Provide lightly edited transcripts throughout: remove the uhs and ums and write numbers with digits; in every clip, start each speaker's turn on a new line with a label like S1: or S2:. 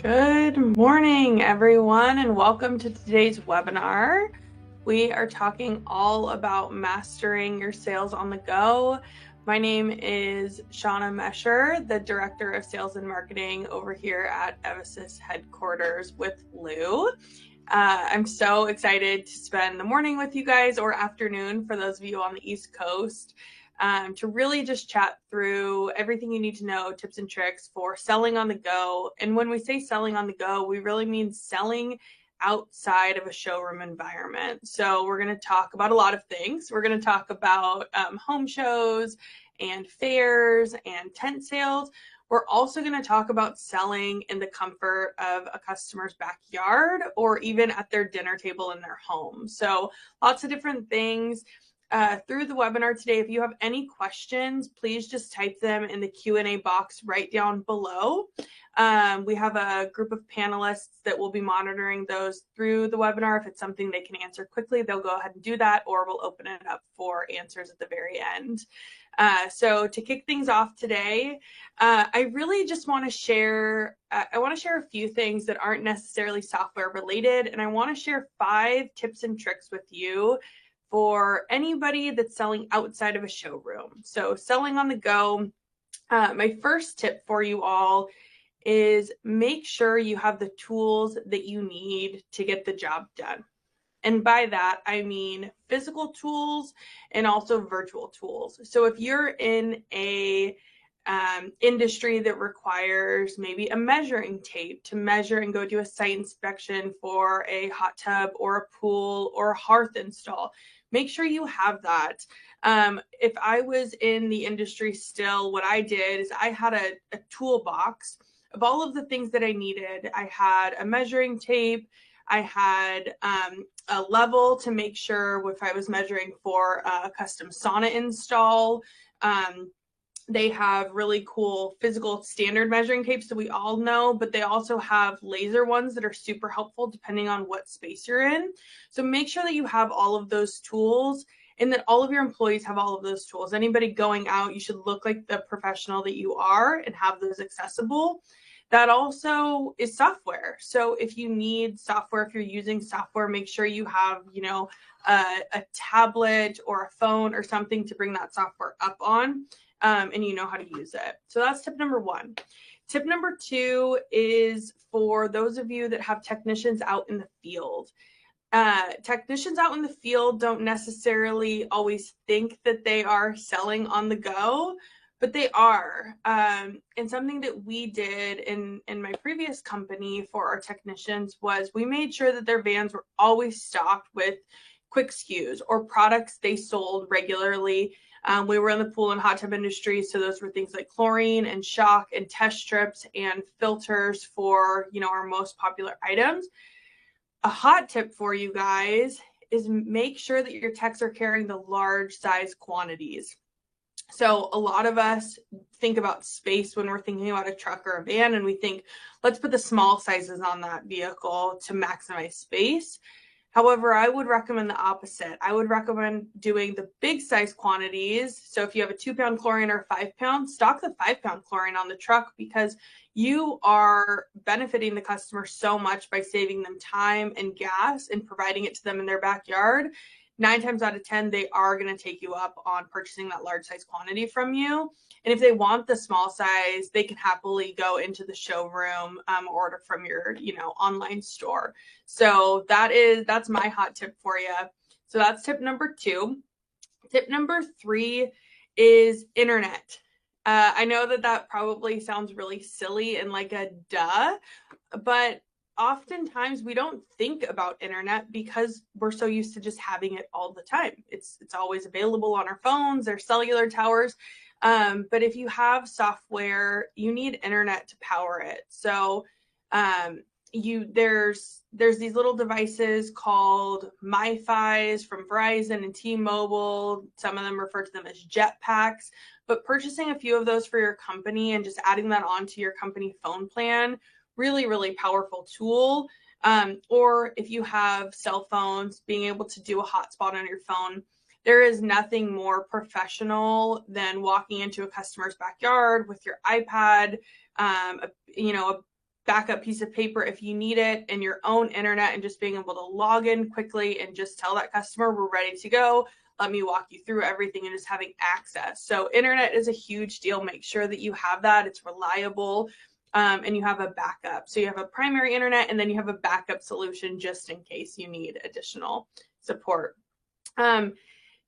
S1: Good morning, everyone, and welcome to today's webinar. We are talking all about mastering your sales on the go. My name is Shauna Mesher, the Director of Sales and Marketing over here at Evisys headquarters with Lou. I'm so excited to spend the morning with you guys, or afternoon for those of you on the East Coast, to really just chat through everything you need to know, tips and tricks for selling on the go. And when we say selling on the go, we really mean selling outside of a showroom environment. So we're going to talk about a lot of things. We're going to talk about home shows and fairs and tent sales. We're also going to talk about selling in the comfort of a customer's backyard or even at their dinner table in their home. So lots of different things through the webinar today. If you have any questions, please just type them in the Q&A box right down below. We have a group of panelists that will be monitoring those through the webinar. If it's something they can answer quickly, they'll go ahead and do that, or we'll open it up for answers at the very end. So to kick things off today, I really just want to share, a few things that aren't necessarily software related, and I want to share 5 tips and tricks with you for anybody that's selling outside of a showroom. So selling on the go, my first tip for you all is make sure you have the tools that you need to get the job done. And by that, I mean physical tools and also virtual tools. So if you're in a industry that requires maybe a measuring tape to measure and go do a site inspection for a hot tub or a pool or a hearth install, make sure you have that. If I was in the industry still, what I did is I had a toolbox of all of the things that I needed. I had a measuring tape. I had a level to make sure if I was measuring for a custom sauna install. They have really cool physical standard measuring tapes that we all know, but they also have laser ones that are super helpful depending on what space you're in. So make sure that you have all of those tools and that all of your employees have all of those tools. Anybody going out, you should look like the professional that you are and have those accessible. That also is software. So if you need software, if you're using software, make sure you have, a tablet or a phone or something to bring that software up on, and you know how to use it. So that's tip number 1. Tip number 2 is for those of you that have technicians out in the field. Technicians out in the field don't necessarily always think that they are selling on the go, but they are. And something that we did in my previous company for our technicians was we made sure that their vans were always stocked with quick skews or products they sold regularly. We were in the pool and hot tub industry, so those were things like chlorine and shock and test strips and filters for, our most popular items. A hot tip for you guys is make sure that your techs are carrying the large size quantities. So a lot of us think about space when we're thinking about a truck or a van, and we think, let's put the small sizes on that vehicle to maximize space. However, I would recommend the opposite. I would recommend doing the big size quantities. So if you have a 2-pound chlorine or a 5-pound, stock the 5-pound chlorine on the truck, because you are benefiting the customer so much by saving them time and gas and providing it to them in their backyard. 9 times out of 10, they are going to take you up on purchasing that large size quantity from you. And if they want the small size, they can happily go into the showroom, order from your, online store. So that's my hot tip for you. So that's tip number 2. Tip number 3 is internet. I know that probably sounds really silly and like a duh, but oftentimes we don't think about internet because we're so used to just having it all the time. It's always available on our phones, there's cellular towers. But if you have software, you need internet to power it. So there's these little devices called MiFis from Verizon and T-Mobile. Some of them refer to them as jetpacks. But purchasing a few of those for your company and just adding that onto your company phone plan, really, really powerful tool. Or if you have cell phones, being able to do a hotspot on your phone. There is nothing more professional than walking into a customer's backyard with your iPad, a backup piece of paper if you need it, and your own internet, and just being able to log in quickly and just tell that customer we're ready to go. Let me walk you through everything, and just having access. So internet is a huge deal. Make sure that you have that. It's reliable, and you have a backup. So you have a primary internet, and then you have a backup solution just in case you need additional support.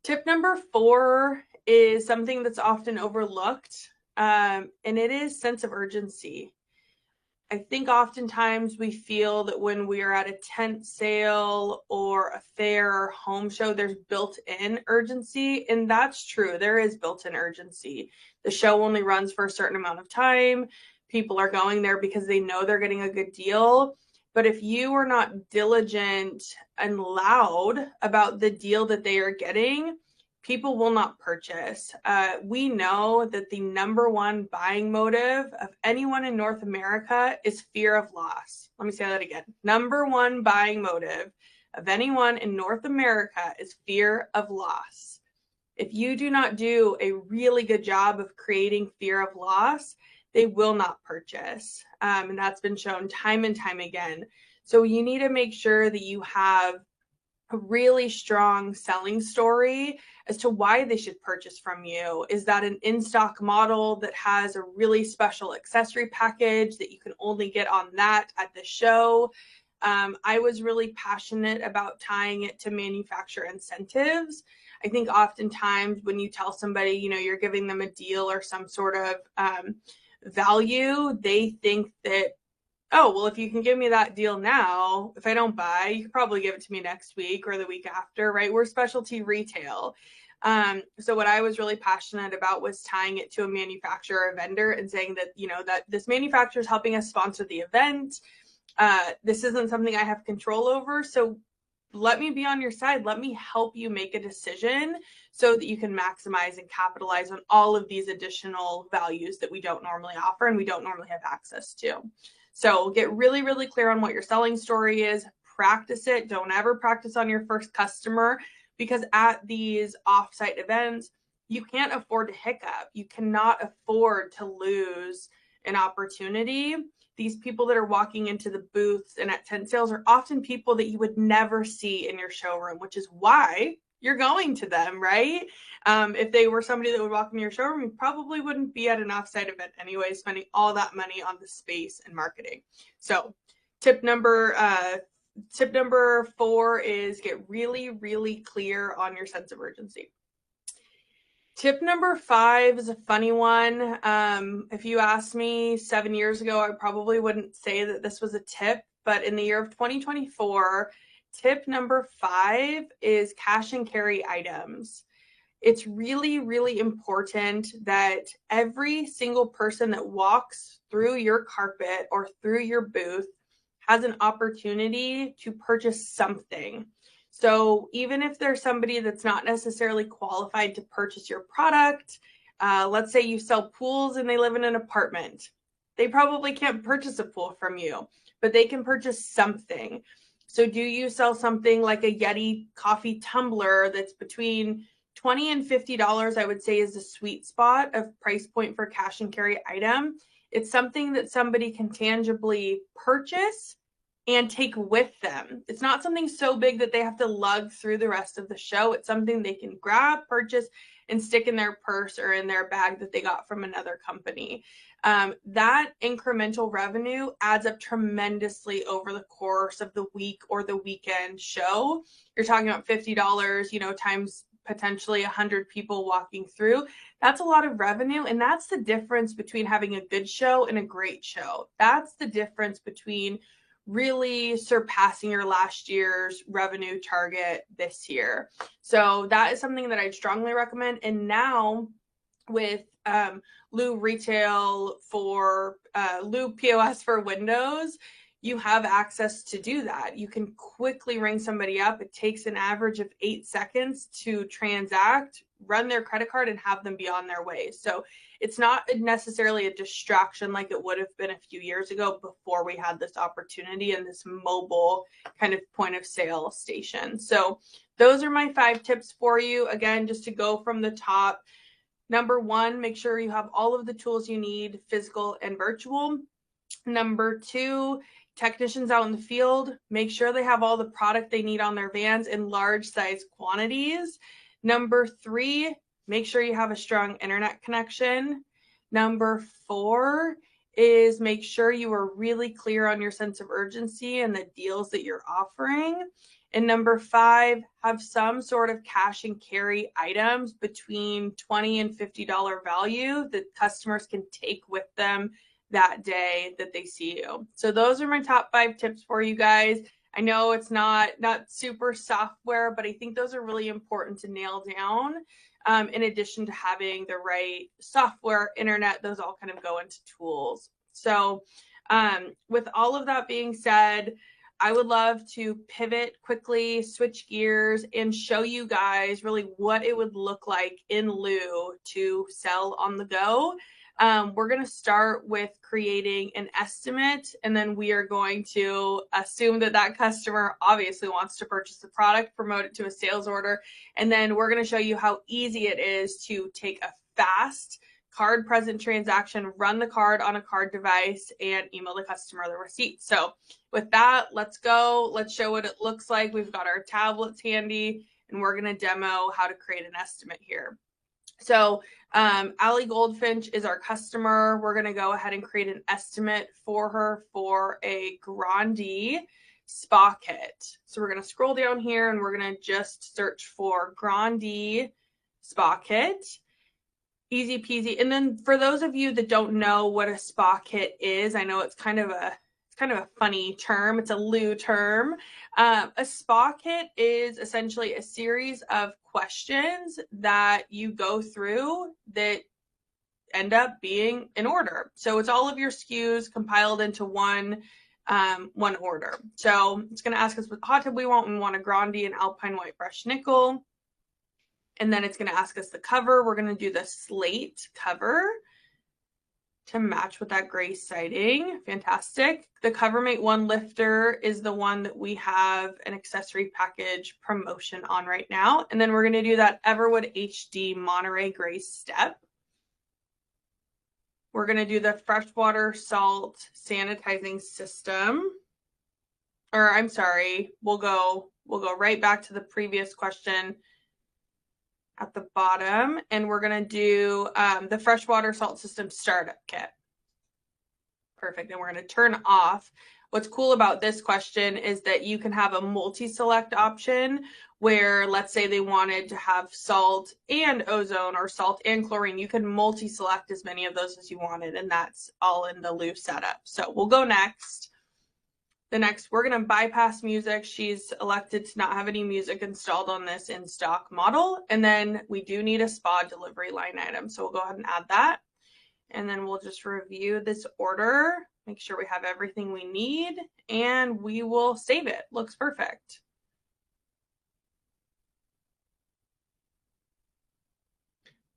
S1: Tip number 4 is something that's often overlooked, and it is sense of urgency. I think oftentimes we feel that when we are at a tent sale or a fair or home show, there's built-in urgency, and that's true. There is built-in urgency. The show only runs for a certain amount of time. People are going there because they know they're getting a good deal. But if you are not diligent and loud about the deal that they are getting, people will not purchase. We know that the number one buying motive of anyone in North America is fear of loss. Let me say that again. Number one buying motive of anyone in North America is fear of loss. If you do not do a really good job of creating fear of loss, they will not purchase. And that's been shown time and time again. So you need to make sure that you have a really strong selling story as to why they should purchase from you. Is that an in-stock model that has a really special accessory package that you can only get on that at the show? I was really passionate about tying it to manufacturer incentives. I think oftentimes when you tell somebody, you're giving them a deal or some sort of value, they think that, oh, well, if you can give me that deal now, if I don't buy, you could probably give it to me next week or the week after, right? We're specialty retail. So what I was really passionate about was tying it to a manufacturer or vendor and saying that, that this manufacturer is helping us sponsor the event. This isn't something I have control over. So let me be on your side. Let me help you make a decision so that you can maximize and capitalize on all of these additional values that we don't normally offer and we don't normally have access to. So get really, really clear on what your selling story is. Practice it. Don't ever practice on your first customer, because at these offsite events, you can't afford to hiccup. You cannot afford to lose an opportunity. These people that are walking into the booths and at tent sales are often people that you would never see in your showroom, which is why you're going to them, right? If they were somebody that would walk in your showroom, you probably wouldn't be at an offsite event anyway, spending all that money on the space and marketing. So tip number 4 is get really, really clear on your sense of urgency. Tip number 5 is a funny one. If you asked me 7 years ago, I probably wouldn't say that this was a tip, but in the year of 2024, tip number 5 is cash and carry items. It's really, really important that every single person that walks through your carpet or through your booth has an opportunity to purchase something. So even if there's somebody that's not necessarily qualified to purchase your product, let's say you sell pools and they live in an apartment, they probably can't purchase a pool from you, but they can purchase something. So do you sell something like a Yeti coffee tumbler that's between $20 and $50, I would say, is the sweet spot of price point for cash and carry item. It's something that somebody can tangibly purchase and take with them. It's not something so big that they have to lug through the rest of the show. It's something they can grab, purchase, and stick in their purse or in their bag that they got from another company. That incremental revenue adds up tremendously over the course of the week or the weekend show. You're talking about $50, times potentially 100 people walking through. That's a lot of revenue. And that's the difference between having a good show and a great show. That's the difference between really surpassing your last year's revenue target this year. So that is something that I'd strongly recommend. And now with Lou Retail for Lou POS for Windows, you have access to do that. You can quickly ring somebody up. It takes an average of 8 seconds to transact, run their credit card, and have them be on their way. So it's not necessarily a distraction like it would have been a few years ago before we had this opportunity and this mobile kind of point of sale station. So those are my 5 tips for you. Again, just to go from the top. Number 1, make sure you have all of the tools you need, physical and virtual. Number 2, technicians out in the field, make sure they have all the product they need on their vans in large size quantities. Number 3, make sure you have a strong internet connection. Number 4 is make sure you are really clear on your sense of urgency and the deals that you're offering. And number 5, have some sort of cash and carry items between $20 and $50 value that customers can take with them that day that they see you. So those are my top 5 tips for you guys. I know it's not super software, but I think those are really important to nail down. In addition to having the right software, internet, those all kind of go into tools. So with all of that being said, I would love to pivot quickly, switch gears, and show you guys really what it would look like in Lou to sell on the go. We're going to start with creating an estimate, and then we are going to assume that that customer obviously wants to purchase the product, promote it to a sales order, and then we're going to show you how easy it is to take a fast card present transaction, run the card on a card device, and email the customer the receipt. So with that, let's go. Let's show what it looks like. We've got our tablets handy, and we're going to demo how to create an estimate here. So Allie Goldfinch is our customer. We're going to go ahead and create an estimate for her for a Grande spa kit. So we're going to scroll down here and we're going to just search for Grande spa kit. Easy peasy. And then for those of you that don't know what a spa kit is, I know it's kind of a funny term. It's a Lou term. A spa kit is essentially a series of questions that you go through that end up being in order. So it's all of your SKUs compiled into one order. So it's going to ask us what hot tub we want. We want a Grande and Alpine White Brush Nickel. And then it's going to ask us the cover. We're going to do the slate cover to match with that gray siding. Fantastic. The CoverMate 1 lifter is the one that we have an accessory package promotion on right now. And then we're going to do that Everwood HD Monterey Gray step. We're going to do the freshwater salt sanitizing system. Or I'm sorry, we'll go right back to the previous question at the bottom, and we're going to do the freshwater salt system startup kit. Perfect. And we're going to turn off. What's cool about this question is that you can have a multi-select option where, let's say they wanted to have salt and ozone or salt and chlorine. You can multi-select as many of those as you wanted, and that's all in the Lou setup. So we'll go next. We're going to bypass music. She's elected to not have any music installed on this in stock model. And then we do need a spa delivery line item. So we'll go ahead and add that. And then we'll just review this order, make sure we have everything we need, and we will save it. Looks perfect.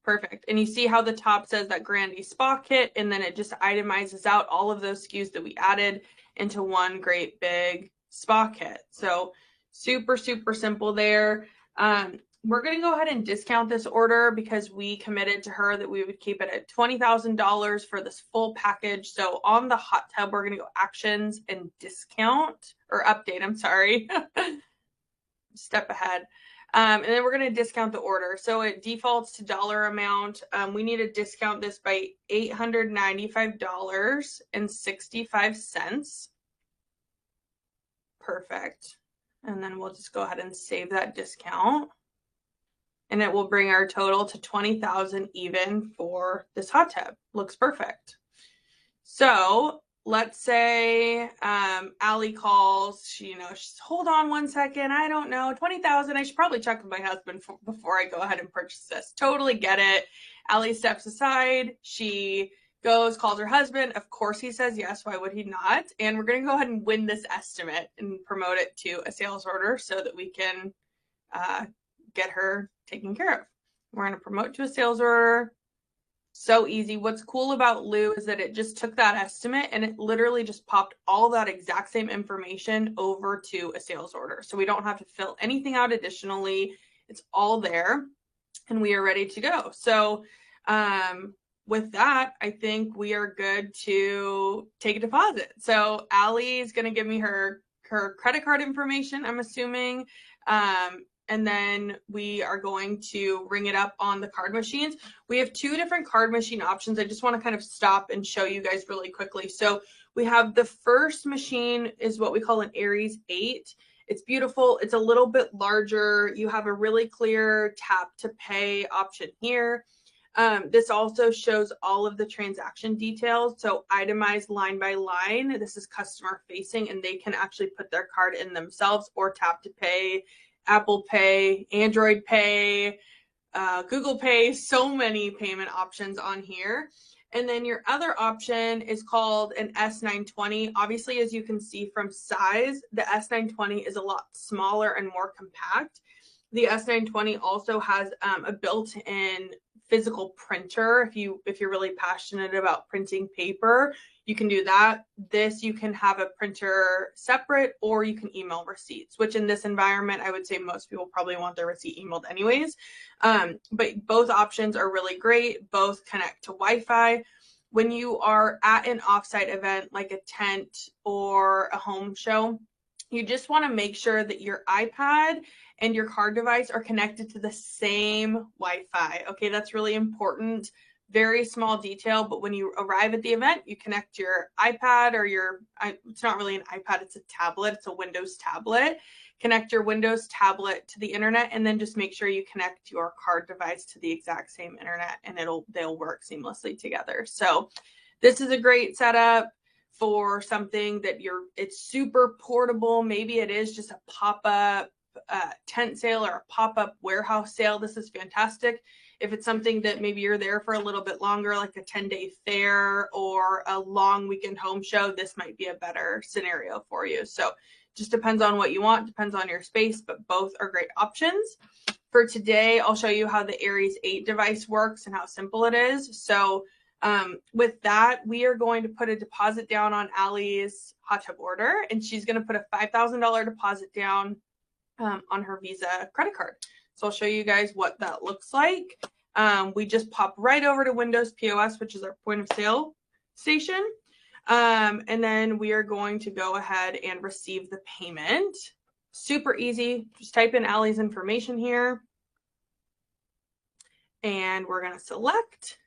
S1: Perfect. And you see how the top says that Grande spa kit, and then it just itemizes out all of those SKUs that we added into one great big spa kit. So super, super simple there. We're going to go ahead and discount this order because we committed to her that we would keep it at $20,000 for this full package. So on the hot tub, we're going to go actions and discount, or update, I'm sorry. Step ahead. And then we're going to discount the order. So it defaults to dollar amount. We need to discount this by $895.65. Perfect. And then we'll just go ahead and save that discount. And it will bring our total to $20,000 even for this hot tub. Looks perfect. So let's say Allie calls, she's, hold on one second, I don't know, $20,000, I should probably check with my husband before I go ahead and purchase this. Totally get it. Allie steps aside, she goes, calls her husband. Of course he says yes, why would he not? And we're going to go ahead and win this estimate and promote it to a sales order so that we can get her taken care of. We're going to promote to a sales order. So easy. What's cool about Lou is that it just took that estimate and it literally just popped all that exact same information over to a sales order. So we don't have to fill anything out additionally. It's all there and we are ready to go. So with that, I think we are good to take a deposit. So Allie is going to give me her credit card information, I'm assuming. And then we are going to ring it up on the card machines. We have two different card machine options. I just want to kind of stop and show you guys really quickly. So we have the first machine is what we call an Aries 8. It's beautiful. It's a little bit larger. You have a really clear tap to pay option here. This also shows all of the transaction details. So itemized line by line. This is customer facing, and they can actually put their card in themselves or tap to pay, Apple Pay, Android Pay, Google Pay, so many payment options on here. And then your other option is called an S920. Obviously, as you can see from size, the S920 is a lot smaller and more compact. The S920 also has a built-in physical printer. If you're really passionate about printing paper, you can do that. This, you can have a printer separate, or you can email receipts, which in this environment, I would say most people probably want their receipt emailed anyways. But both options are really great. Both connect to Wi-Fi. When you are at an offsite event like a tent or a home show, you just want to make sure that your iPad and your card device are connected to the same Wi-Fi. Okay, that's really important. Very small detail, but when you arrive at the event, you connect your iPad or it's not really an iPad, it's a tablet, it's a Windows tablet. Connect your Windows tablet to the internet, and then just make sure you connect your card device to the exact same internet, and they'll work seamlessly together. So this is a great setup for something that it's super portable. Maybe it is just a pop-up tent sale or a pop-up warehouse sale. This is fantastic. If it's something that maybe you're there for a little bit longer, like a 10-day fair or a long weekend home show, this might be a better scenario for you. So just depends on what you want, depends on your space, but both are great options. For today, I'll show you how the Aries 8 device works and how simple it is. So with that, we are going to put a deposit down on Allie's hot tub order, and she's going to put a $5,000 deposit down on her Visa credit card. So I'll show you guys what that looks like. We just pop right over to Windows POS, which is our point of sale station. And then we are going to go ahead and receive the payment. Super easy. Just type in Allie's information here. And we're going to select.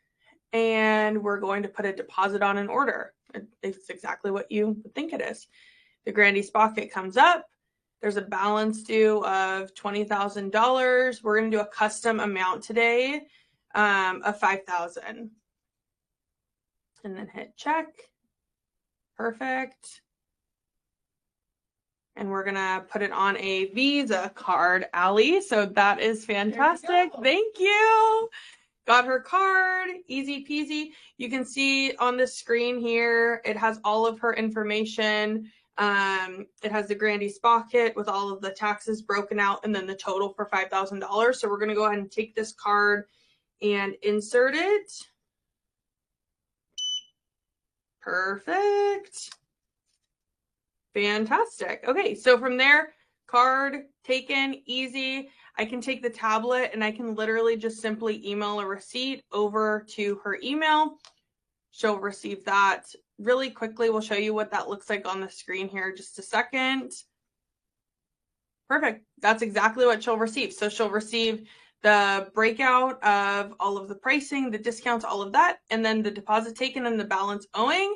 S1: And we're going to put a deposit on an order. It's exactly what you would think it is. The Grandy Spocket comes up. There's a balance due of $20,000. We're going to do a custom amount today of $5,000. And then hit check. Perfect. And we're going to put it on a Visa card, Allie. So that is fantastic. Thank you. Got her card, easy peasy. You can see on the screen here, it has all of her information. It has the Grandy Spocket with all of the taxes broken out, and then the total for $5,000. So we're going to go ahead and take this card and insert it. Perfect. Fantastic. Okay, so from there, card taken, easy. I can take the tablet and I can literally just simply email a receipt over to her email. She'll receive that really quickly. We'll show you what that looks like on the screen here in just a second. Perfect. That's exactly what she'll receive. So she'll receive the breakout of all of the pricing, the discounts, all of that, and then the deposit taken and the balance owing.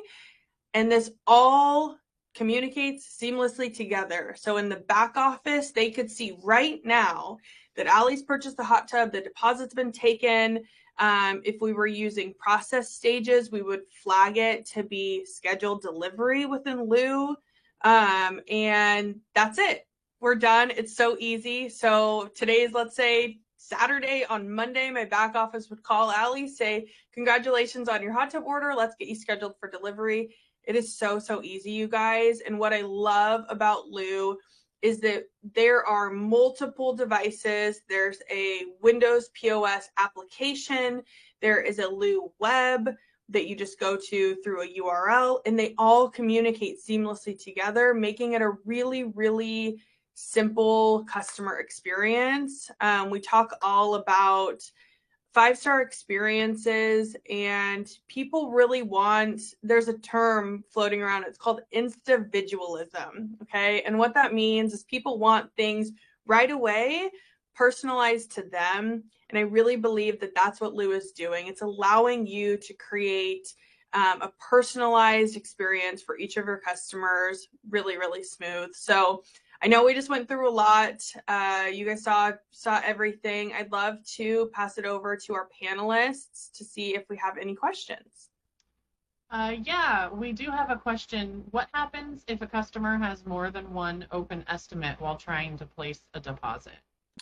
S1: And this all communicates seamlessly together. So in the back office, they could see right now that Allie's purchased the hot tub, the deposit's been taken. If we were using process stages, we would flag it to be scheduled delivery within lieu. And that's it. We're done. It's so easy. So today's, let's say, Saturday. On Monday, my back office would call Allie, say, congratulations on your hot tub order. Let's get you scheduled for delivery. It is so, so easy, you guys. And what I love about Lou is that there are multiple devices. There's a Windows POS application. There is a Lou web that you just go to through a URL, and they all communicate seamlessly together, making it a really, really simple customer experience. We talk all about 5-star experiences, and people really want, there's a term floating around, it's called insta-visualism, okay? And what that means is people want things right away, personalized to them. And I really believe that that's what Lou is doing. It's allowing you to create a personalized experience for each of your customers, really, really smooth. So I know we just went through a lot. You guys saw everything. I'd love to pass it over to our panelists to see if we have any questions.
S2: Yeah, we do have a question. What happens if a customer has more than one open estimate while trying to place a deposit?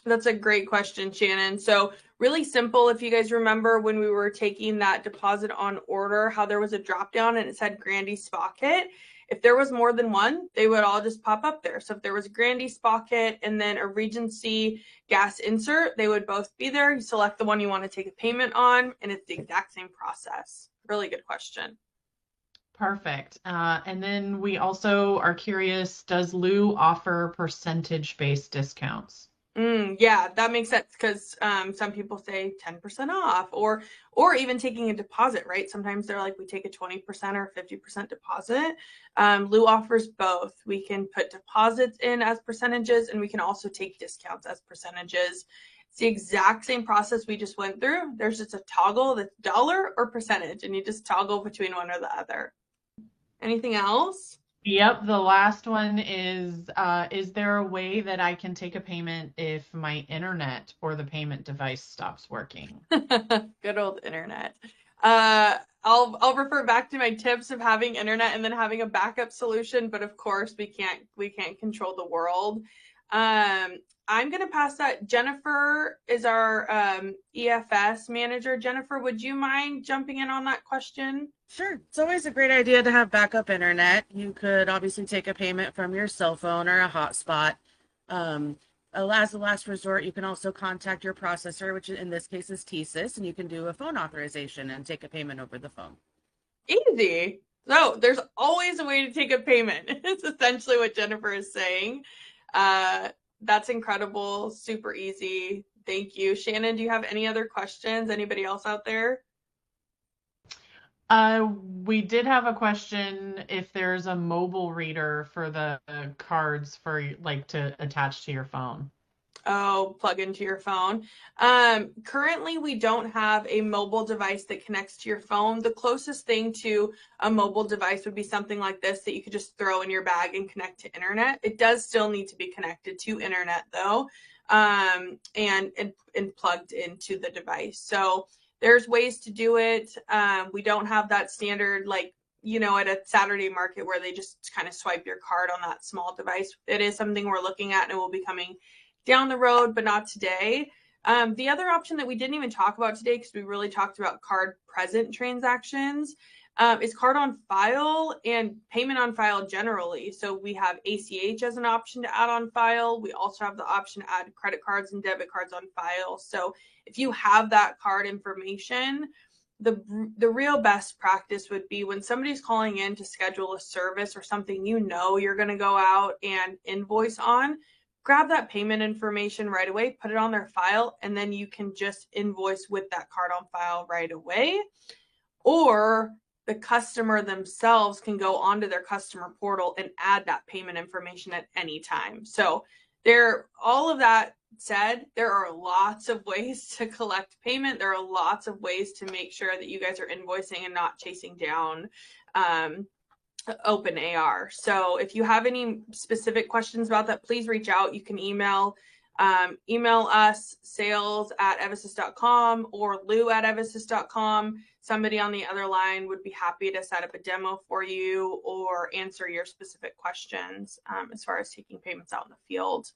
S1: That's a great question, Shannon. So really simple. If you guys remember when we were taking that deposit on order, how there was a drop down and it said Grandy Spocket. If there was more than one, they would all just pop up there. So if there was a Grandy Spocket and then a Regency gas insert, they would both be there. You select the one you want to take a payment on, and it's the exact same process. Really good question.
S2: Perfect. And then we also are curious, does Lou offer percentage-based discounts?
S1: Yeah, that makes sense because some people say 10% off or even taking a deposit, right? Sometimes they're like, we take a 20% or 50% deposit. Lou offers both. We can put deposits in as percentages, and we can also take discounts as percentages. It's the exact same process we just went through. There's just a toggle that's dollar or percentage, and you just toggle between one or the other. Anything else?
S2: Yep, the last one is there a way that I can take a payment if my internet or the payment device stops working?
S1: Good old internet. I'll refer back to my tips of having internet and then having a backup solution, but of course we can't control the world. I'm gonna pass that. Jennifer is our EFS manager. Jennifer, would you mind jumping in on that question?
S3: Sure. It's always a great idea to have backup internet. You could obviously take a payment from your cell phone or a hotspot. As a last resort, you can also contact your processor, which in this case is TSYS, and you can do a phone authorization and take a payment over the phone.
S1: Easy. So there's always a way to take a payment. It's essentially what Jennifer is saying. That's incredible. Super easy. Thank you. Shannon, do you have any other questions? Anybody else out there?
S2: We did have a question if there's a mobile reader for the cards for like to attach to your phone.
S1: Oh, plug into your phone. Currently, we don't have a mobile device that connects to your phone. The closest thing to a mobile device would be something like this that you could just throw in your bag and connect to internet. It does still need to be connected to internet though, and plugged into the device. So there's ways to do it. We don't have that standard like, at a Saturday market where they just kind of swipe your card on that small device. It is something we're looking at and it will be coming down the road, but not today. The other option that we didn't even talk about today, because we really talked about card present transactions, is card on file and payment on file generally. So we have ACH as an option to add on file. We also have the option to add credit cards and debit cards on file. So if you have that card information, the real best practice would be when somebody's calling in to schedule a service or something you're going to go out and invoice on, grab that payment information right away, put it on their file, and then you can just invoice with that card on file right away. Or the customer themselves can go onto their customer portal and add that payment information at any time. So all of that said, there are lots of ways to collect payment. There are lots of ways to make sure that you guys are invoicing and not chasing down open AR. So if you have any specific questions about that, please reach out. You can email us sales@evasys.com or lou@evasys.com. Somebody on the other line would be happy to set up a demo for you or answer your specific questions as far as taking payments out in the field.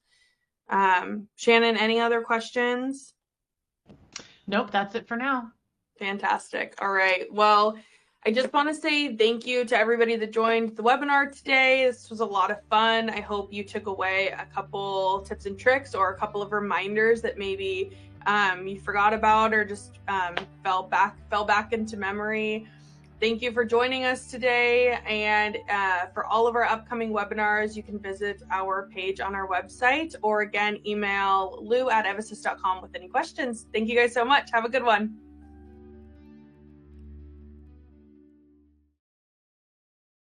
S1: Shannon, any other questions?
S2: Nope, that's it for now.
S1: Fantastic. All right. Well, I just want to say thank you to everybody that joined the webinar today. This was a lot of fun. I hope you took away a couple tips and tricks or a couple of reminders that maybe you forgot about or just fell back into memory. Thank you for joining us today. And for all of our upcoming webinars, you can visit our page on our website, or again, email lou@evasis.com with any questions. Thank you guys so much. Have a good one.